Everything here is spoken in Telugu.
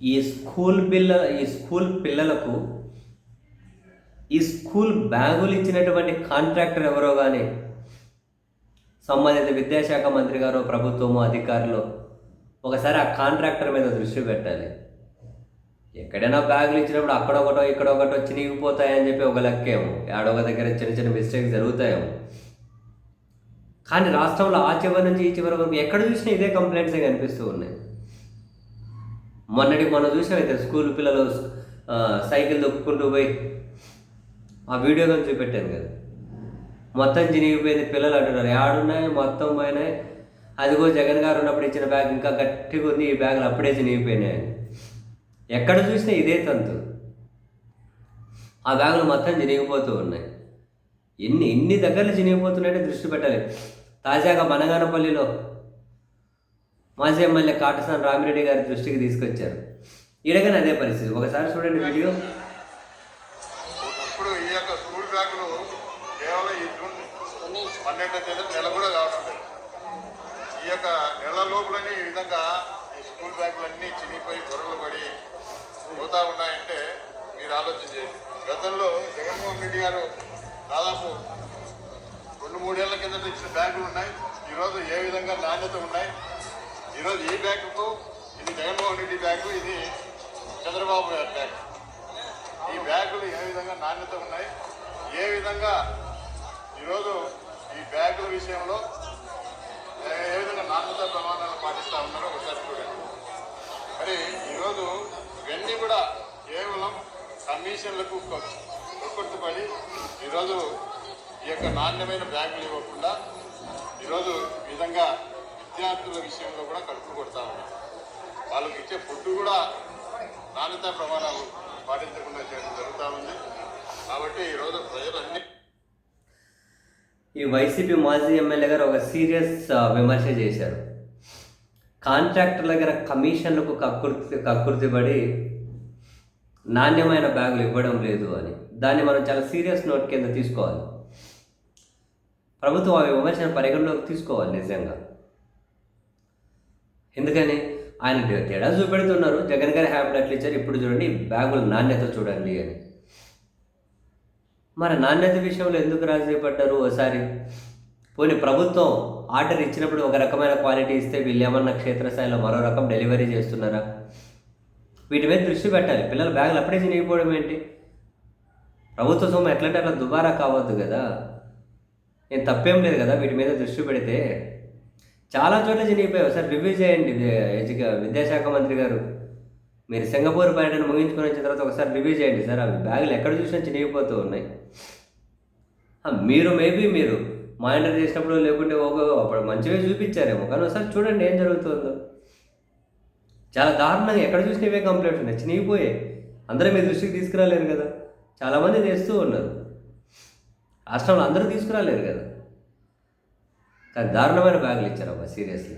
ఈ స్కూల్ పిల్లలకు ఈ స్కూల్ బ్యాగులు ఇచ్చినటువంటి కాంట్రాక్టర్ ఎవరో కానీ సంబంధిత విద్యాశాఖ మంత్రి గారు, ప్రభుత్వము, అధికారులు ఒకసారి ఆ కాంట్రాక్టర్ మీద దృష్టి పెట్టాలి. ఎక్కడైనా బ్యాగులు ఇచ్చినప్పుడు అక్కడొకటో ఇక్కడొకటో చినిగిపోతాయని చెప్పి ఒక లెక్కేమో, ఏడొక దగ్గర చిన్న చిన్న మిస్టేక్స్ జరుగుతాయేమో. కానీ రాష్ట్రంలో ఆ చివరి నుంచి ఈ చివరి వరకు ఎక్కడ చూసినా ఇదే కంప్లైంట్సే కనిపిస్తూ ఉన్నాయి. మొన్న చూసినైతే స్కూల్ పిల్లలు సైకిల్ దొక్కుంటూ పోయి ఆ వీడియో కానీ చూపెట్టాను కదా, మొత్తం చినిగిపోయింది. పిల్లలు అంటున్నారు ఏడున్నాయి, మొత్తం పోయినాయి, అదిగో జగన్ గారు ఉన్నప్పుడు ఇచ్చిన బ్యాగ్ ఇంకా గట్టిగా ఉంది, ఈ బ్యాగులు అప్పుడే చినిగిపోయినాయి. ఎక్కడ చూసినా ఇదే తంతు. ఆ బ్యాగులు మొత్తం చినిగిపోతూ ఉన్నాయి. ఎన్ని దగ్గరలు చినిగిపోతున్నాయంటే దృష్టి పెట్టాలి. తాజాగా బనగానపల్లిలో మాజీ ఎమ్మెల్యే కాటసాని రామిరెడ్డి గారి దృష్టికి తీసుకొచ్చారు. ఈడగానే అదే పరిస్థితి. ఒకసారి చూడండి వీడియో. ఇప్పుడు ఈ యొక్క స్కూల్ బ్యాగులు కేవలం ఈ జూన్ 12వ తేదీ నెల కూడా కావడం లేదు. ఈ యొక్క నెల లోపలని ఈ విధంగా ఈ స్కూల్ బ్యాగులన్నీ చినిగిపోయి గొర్రెలు పడి పోతా ఉన్నాయంటే మీరు ఆలోచన చేయండి. గతంలో జగన్మోహన్ రెడ్డి గారు దాదాపు 2-3 ఏళ్ల కిందట ఇచ్చిన బ్యాగులు ఉన్నాయి. ఈరోజు ఏ విధంగా నాణ్యత ఉన్నాయి. ఈరోజు ఈ బ్యాగుకు ఇది జగన్మోహన్ రెడ్డి బ్యాగు, ఇది చంద్రబాబు గారి బ్యాగ్. ఈ బ్యాగులు ఏ విధంగా నాణ్యత ఉన్నాయి, ఏ విధంగా ఈరోజు ఈ బ్యాగుల విషయంలో ఏ విధంగా నాణ్యత ప్రమాణాలు పాటిస్తూ ఉన్నారో ఒకసారి చూడండి. మరి ఈరోజు ఇవన్నీ కూడా కేవలం కమిషన్లకు కొట్టుపడి ఈరోజు ఈ యొక్క నాణ్యమైన బ్యాగులు ఇవ్వకుండా ఈరోజు ఈ విధంగా విద్యార్థుల విషయంలో కూడా కడుపు కొడతా ఉన్నారు. వాళ్ళకి ఇచ్చే ఫుడ్ కూడా నాణ్యతా ప్రమాణాలు పాటించకుండా చేయడం జరుగుతూ ఉంది. కాబట్టి ఈరోజు ప్రజలన్నీ ఈ వైసీపీ మాజీ ఎమ్మెల్యే గారు ఒక సీరియస్ విమర్శ చేశారు. కాంట్రాక్టర్ల దగ్గర కమిషన్లకు కక్కుర్తిపడి నాణ్యమైన బ్యాగులు ఇవ్వడం లేదు అని. దాన్ని మనం చాలా సీరియస్ నోట్ కింద తీసుకోవాలి. ప్రభుత్వం ఆ విమర్శను పరిగణలోకి తీసుకోవాలి నిజంగా. ఎందుకని ఆయన తేడా చూపెడుతున్నారు. జగన్ గారి హ్యాబిట్ అట్లా ఇచ్చారు, ఇప్పుడు చూడండి బ్యాగుల నాణ్యత చూడండి అని. మరి నాణ్యత విషయంలో ఎందుకు రాజీ పడ్డారు? ఒకసారి పోనీ ప్రభుత్వం ఆర్డర్ ఇచ్చినప్పుడు ఒక రకమైన క్వాలిటీ ఇస్తే వీళ్ళు ఏమన్నా క్షేత్రస్థాయిలో మరో రకం డెలివరీ చేస్తున్నారా? వీటి మీద దృష్టి పెట్టాలి. పిల్లల బ్యాగులు అప్పుడే చినిగిపోవడం ఏంటి? ప్రభుత్వ సొమ్ము ఎట్లంటే అట్లా దుబారా కావద్దు కదా. నేను తప్పేం లేదు కదా వీటి మీద దృష్టి పెడితే. చాలా చోట్ల చినిగిపోయావు. సార్ రివ్యూ చేయండి విద్యాశాఖ మంత్రి గారు. మీరు సింగపూర్ పర్యటన ముగించుకొని వచ్చిన తర్వాత ఒకసారి రివ్యూ చేయండి సార్. అవి బ్యాగులు ఎక్కడ చూసినా చినిగిపోతూ ఉన్నాయి. మీరు మానిటర్ చేసినప్పుడు లేకుంటే అప్పుడు మంచిగా చూపించారేమో, కానీ ఒకసారి చూడండి ఏం జరుగుతుందో. చాలా దారుణంగా ఎక్కడ చూసినా ఇవే కంప్లైంట్స్ ఉన్నాయి, చినిగిపోయాయి. అందరూ మీ దృష్టికి తీసుకురాలేరు కదా. చాలామంది చేస్తూ ఉన్నారు. రాష్ట్రంలో అందరూ తీసుకురాలేరు కదా. కానీ దారుణమైన బ్యాగులు ఇచ్చారమ్మా, సీరియస్లీ.